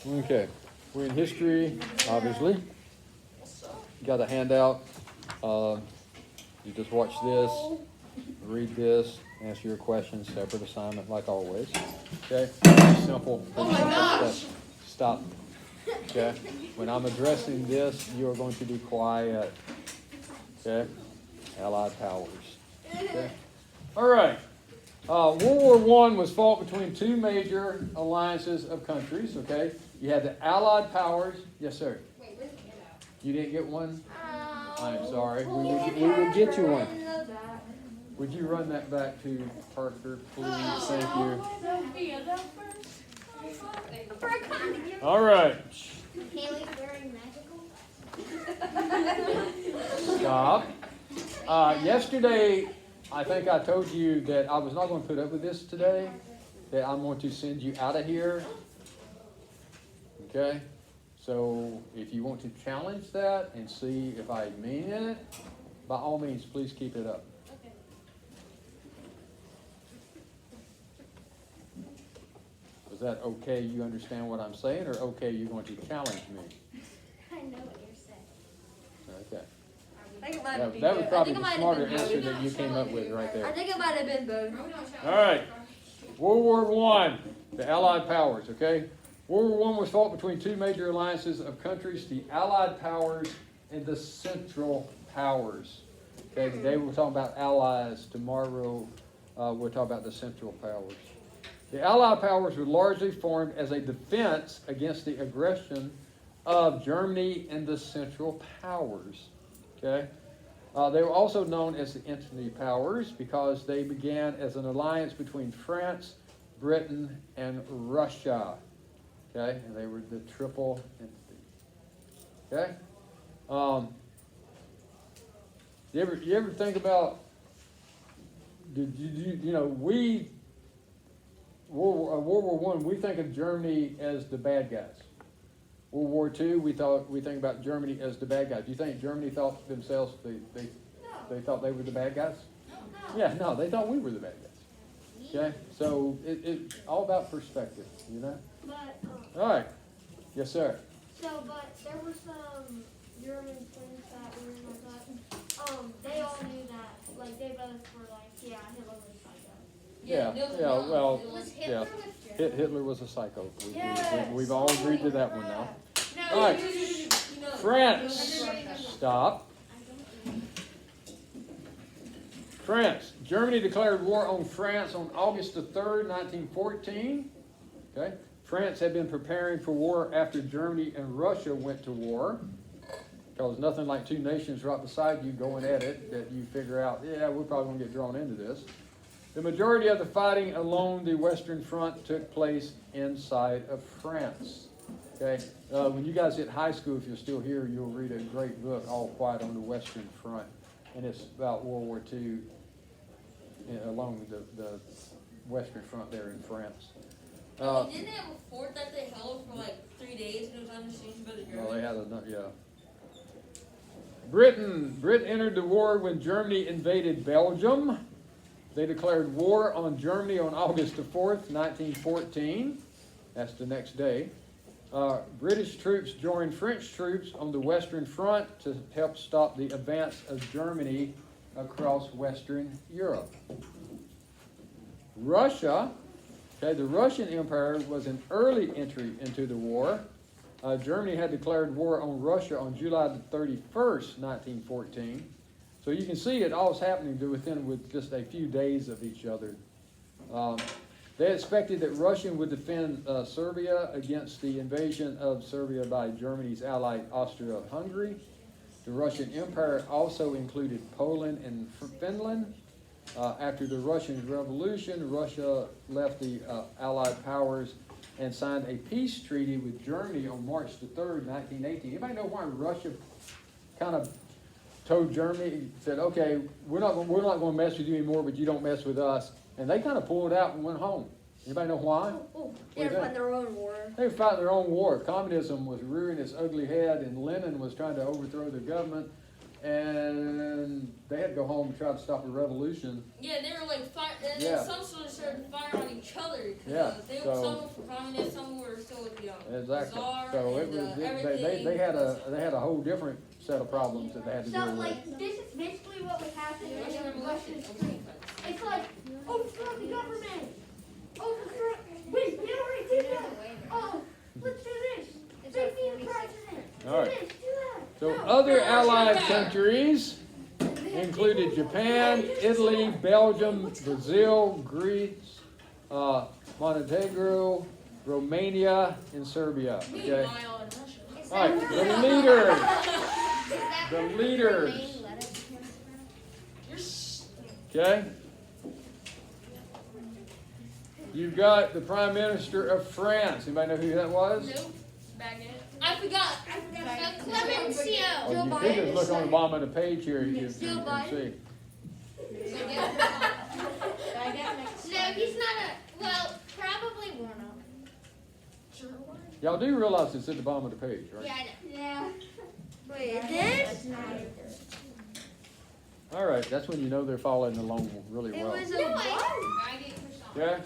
Okay, we're in history, obviously. Got a handout. You just watch this, read this, answer your questions, separate assignment like always. Okay, pretty simple. Stuff. Stop. Okay, when I'm addressing this, you are going to be quiet. Okay, Allied powers. Okay, all right. World War I was fought between two major alliances of countries, okay? You had the Allied powers. Yes, sir. Wait, where's the handout? You didn't get one? I'm sorry. We will get you one. Would you run that back to Parker, please? Thank you. All right. Haley's wearing magical. Stop. Yesterday, I think I told you that I was not going to put up with this today, that I'm going to send you out of here. Okay? So if you want to challenge that and see if I mean it, by all means, please keep it up. Okay. Is that okay? You understand what I'm saying, or okay, you're going to challenge me? I know what you're saying. Okay. I think it might have been That was both. probably I think the it might smarter have been answer both. that you came up with right I there. think it might have been both. All right. World War I, the Allied powers, okay? World War I was fought between two major alliances of countries, the Allied powers and the Central powers. Okay, today we're talking about allies. Tomorrow we'll talk about the Central powers. The Allied powers were largely formed as a defense against the aggression of Germany and the Central powers. Okay? They were also known as the Entente powers because they began as an alliance between France, Britain, and Russia. Okay? And they were the triple entity. Okay? You ever think about, World War I, we think of Germany as the bad guys. World War II, we think about Germany as the bad guys. Do you think Germany thought themselves, they thought they were the bad guys? No. Yeah, no, they thought we were the bad guys. Okay? So it's all about perspective, you know? But, All right. Yes, sir. but there were some German twins that were in my class. They all knew that, like, they both were like, yeah, Hitler was psycho. Well, Was yeah. Hitler with Germany? Hitler was a psycho. Yes. We've all agreed to that one now. No, All right. you know. France. Stop. France. Germany declared war on France on August the 3rd, 1914. Okay. France had been preparing for war after Germany and Russia went to war. Because nothing like two nations right beside you going at it that you figure out, yeah, we're probably going to get drawn into this. The majority of the fighting along the Western Front took place inside of France. Okay, when you guys hit high school, if you're still here, you'll read a great book, All Quiet on the Western Front, and it's about World War II along the Western Front there in France. Didn't they have a fort that they held for like 3 days and it was under siege by the Germans? Well, they had yeah. Britain entered the war when Germany invaded Belgium. They declared war on Germany on August the 4th, 1914. That's the next day. British troops joined French troops on the Western Front to help stop the advance of Germany across Western Europe. Russia, okay, the Russian Empire was an early entry into the war. Germany had declared war on Russia on July the 31st, 1914. So you can see it all is happening with just a few days of each other. They expected that Russia would defend Serbia against the invasion of Serbia by Germany's ally Austria-Hungary. The Russian Empire also included Poland and Finland. After the Russian Revolution, Russia left the Allied powers and signed a peace treaty with Germany on March the 3rd, 1918. Anybody know why Russia kind of told Germany, said, okay, we're not going to mess with you anymore, but you don't mess with us. And they kind of pulled out and went home. Anybody know why? They were fighting their own war. They were fighting their own war. Communism was rearing its ugly head, and Lenin was trying to overthrow the government. And they had to go home and try to stop a revolution. Yeah, they were like fighting. Yeah. Some sort of started firing on each other. Yeah, Some were for communists, some were still with the Exactly. Czar So it and, was, they everything. they had a whole different set of problems that they had to So deal with. like this is basically what was happening Russian in Revolution. Russia's street. It's like overthrow the government. Overthrow. Wait, we already did that. Oh, let's do this. Make me the president. All right. Do this. Do that. So No. other allied countries included Japan, Italy, Belgium, Brazil, Greece, Montenegro, Romania, and Serbia. Okay. Meanwhile, in Russia. All right, the leaders. The leaders. You're s- Okay. You've got the Prime Minister of France. Anybody know who that was? Nope. Baguette. I forgot. Clemencio. Oh, you could just look on the bottom of the page here. You Joe can Biden? see. No, he's not a. Well, probably one of them. Y'all do realize it's at the bottom of the page, right? Yeah, I know. Yeah. Wait, it did? All right, that's when you know they're following along really It well. was No, a I- what? Okay?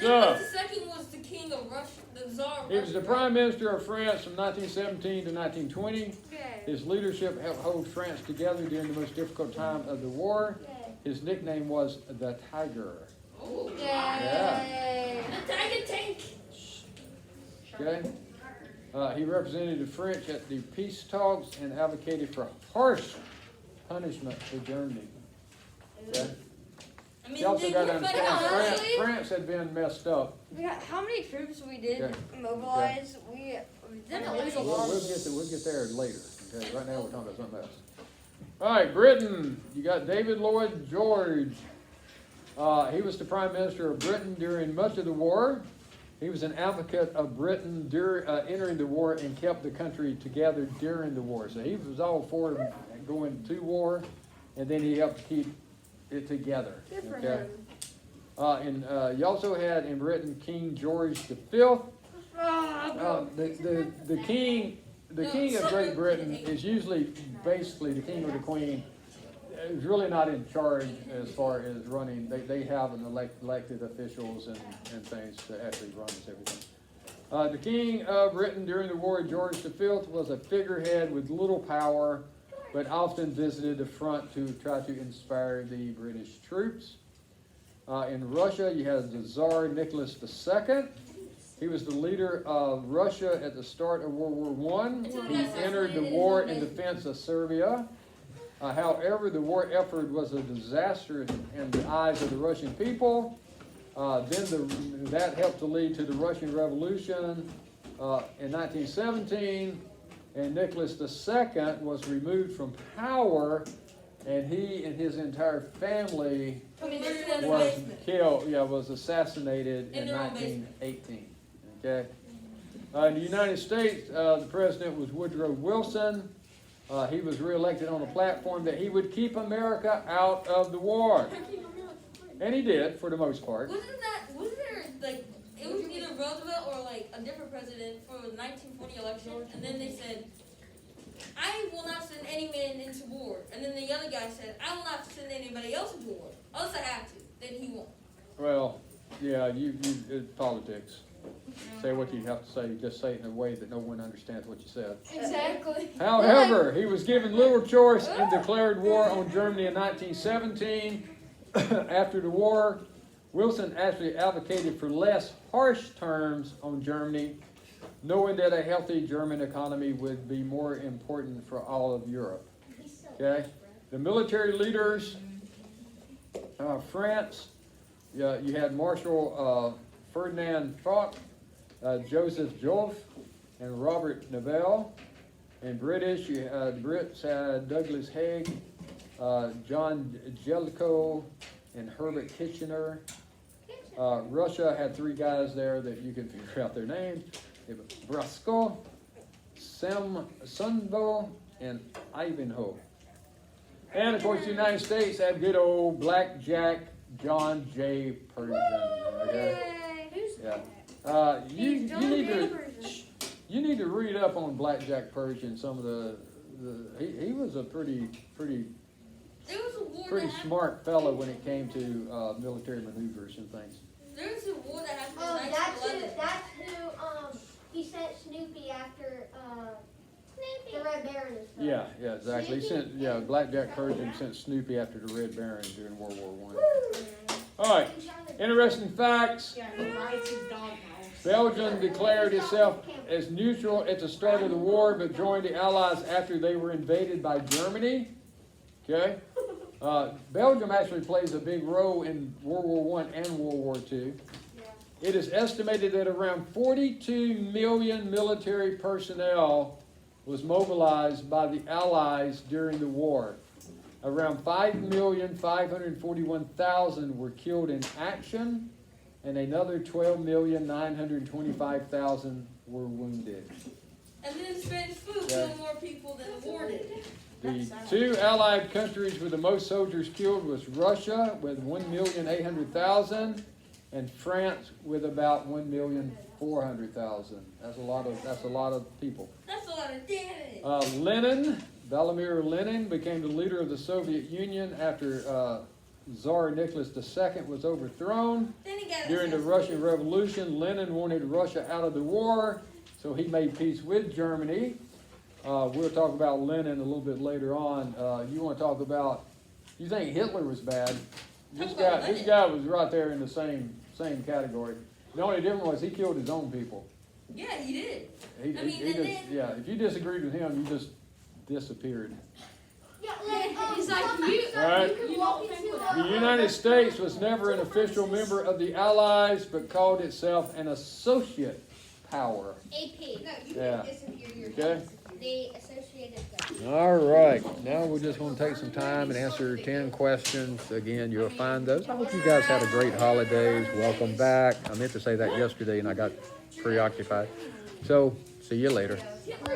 Nicholas So, II was the king of Russia, the Tsar of he was the Russia. Prime Minister of France from 1917 to 1920. Okay. His leadership helped hold France together during the most difficult time of the war. His nickname was the Tiger. Oh. Yay. The Tiger Tank. Okay? He represented the French at the peace talks and advocated for harsh punishment for Germany. Okay? I mean, You also dude, got to we're understand, fighting on France, honestly- France had been messed up. We got how many troops we did Okay. mobilize? We didn't lose a lot. We'll get there later. Okay, right now we're talking about something else. All right, Britain. You got David Lloyd George. He was the Prime Minister of Britain during much of the war. He was an advocate of Britain entering the war and kept the country together during the war. So he was all for going to war, and then he helped keep it together. Good for Okay. him. And you also had in Britain King George V. The king of Great Britain is usually basically the king or the queen is really not in charge as far as running. They have an elected officials and things that actually runs everything. The king of Britain during the war, George V, was a figurehead with little power, but often visited the front to try to inspire the British troops. In Russia, you had the Tsar Nicholas II. He was the leader of Russia at the start of World War I. He entered the war in defense of Serbia. However, the war effort was a disaster in the eyes of the Russian people. That helped to lead to the Russian Revolution in 1917, and Nicholas II was removed from power, and he and his entire family I mean, this is was basement. killed, was assassinated In in their own basement. 1918. Okay. In the United States, the president was Woodrow Wilson. He was reelected on the platform that he would keep America out of the war. And he did, for the most part. Wasn't there, like, it was either Roosevelt or, like, a different president for the 1940 election, and then they said, I will not send any man into war. And then the other guy said, I will not send anybody else into war. Unless I have to. Then he won't. Well, yeah, it's politics. Say what you have to say, just say it in a way that no one understands what you said. Exactly. However, he was given little choice and declared war on Germany in 1917. After the war, Wilson actually advocated for less harsh terms on Germany, knowing that a healthy German economy would be more important for all of Europe. Okay? The military leaders, France, you had Marshal Ferdinand Foch, Joseph Joffre, and Robert Nivelle. In British, the Brits had Douglas Haig, John Jellicoe, and Herbert Kitchener. Russia had three guys there that you can figure out their names. Brasco, Sunbo, and Ivanhoe. And of course, the United States had good old Blackjack John J. Pershing. Okay? Yeah. You need to read up on Blackjack Pershing. Some of he was a pretty There was a war pretty that happened. smart fellow when it came to military maneuvers and things. There was a war that happened Oh, in that's 1911. who Yeah, exactly. He sent, Black Jack Pershing sent Snoopy after the Red Baron during World War I. All right, interesting facts. Yeah, he rides his dog now. Belgium declared itself as neutral at the start of the war, but joined the Allies after they were invaded by Germany. Okay? Belgium actually plays a big role in World War I and World War II. It is estimated that around 42 million military personnel was mobilized by the Allies during the war. Around 5,541,000 were killed in action, and another 12,925,000 were wounded. And then Spanish flu killed more people than the war did. The two Allied countries with the most soldiers killed was Russia with 1,800,000, and France with about 1,400,000. That's a lot of people. That's a lot of damage. Vladimir Lenin became the leader of the Soviet Union after Tsar Nicholas II was overthrown. Then he got During the Russian Revolution, Lenin wanted Russia out of the war, so he made peace with Germany. We'll talk about Lenin a little bit later on. You want to talk about, you think Hitler was bad? This guy was right there in the same category. The only difference was he killed his own people. Yeah, he did. He if you disagreed with him, you just disappeared. Yeah, like, He's like, some you- stuff Alright. you could walk into, The United States was never an official member of the Allies, but called itself an associate power. AP. No, you Yeah. can disappear your Okay. The Associated Press. All right, now we're just going to take some time and answer 10 questions. Again, you'll find those. I hope you guys had a great holidays. Welcome back. I meant to say that yesterday and I got preoccupied. So, see you later.